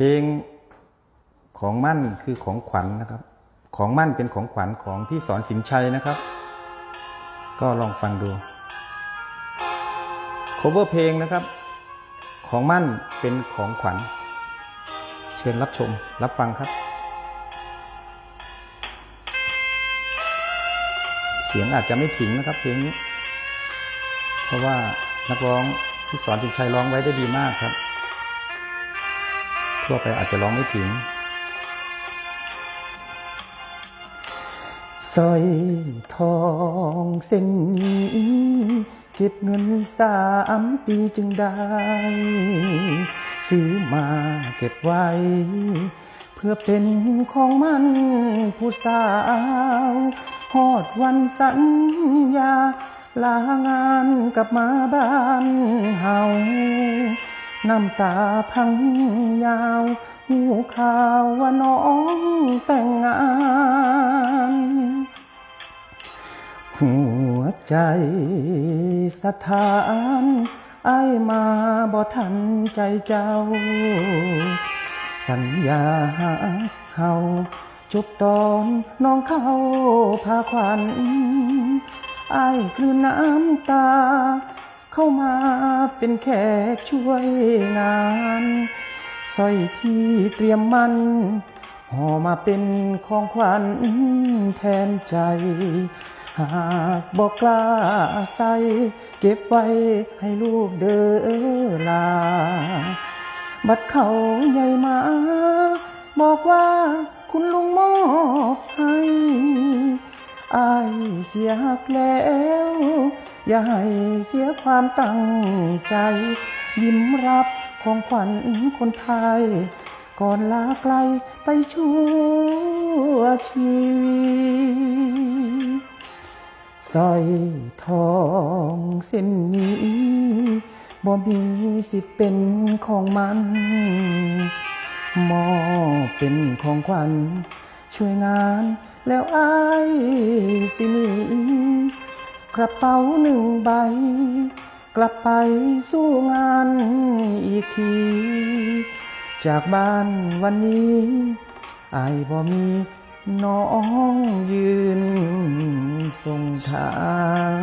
เพลงของมั่นคือของขวัญนะครับของมั่นเป็นของขวัญของพี่สอนสินชัยนะครับก็ลองฟังดู cover เพลงนะครับของมั่นเป็นของขวัญเชิญรับชมรับฟังครับเสียงอาจจะไม่ถึงนะครับเพลงนี้เพราะว่านักร้องพี่สอนสินชัยร้องไว้ได้ดีมากครับทั่วไปอาจจะร้องไม่ถึงสร้อยทองเส้นนี้เก็บเงิน3 ปีจึงได้ซื้อมาเก็บไว้เพื่อเป็นของมันผู้สาวฮอดวันสัญญาลางานกลับมาบ้านเฮาน้ำตาพังยาวหูข่าวว่าน้องแต่งงานหัวใจสะท้านอ้ายมาบ่ทันใจเจ้าสัญญาเฮาจบตอนน้องเข้าพาขวัญอ้ายคือน้ำตาเข้ามาเป็นแขกช่วยงานสร้อยที่เตรียมมันห่อมาเป็นของขวัญแทนใจหากบอกกล้าใส่เก็บไว้ให้ลูกเด้อลาบัดเขาใหญ่มาบอกว่าคุณลุงมอบให้อ้ายเสียหักแล้วอย่าให้เสียความตั้งใจยิ้มรับของขวัญคนไทยก่อนลาไกลไปชั่วชีวิตสร้อยทองเส้นนี้บ่มีสิทธิ์เป็นของมันมอบเป็นของขวัญช่วยงานแล้วอ้ายสิหนีกระเป๋า1 ใบกลับไปสู้งานอีกทีจากบ้านวันนี้อ้ายบ่มีน้องยืนส่งทาง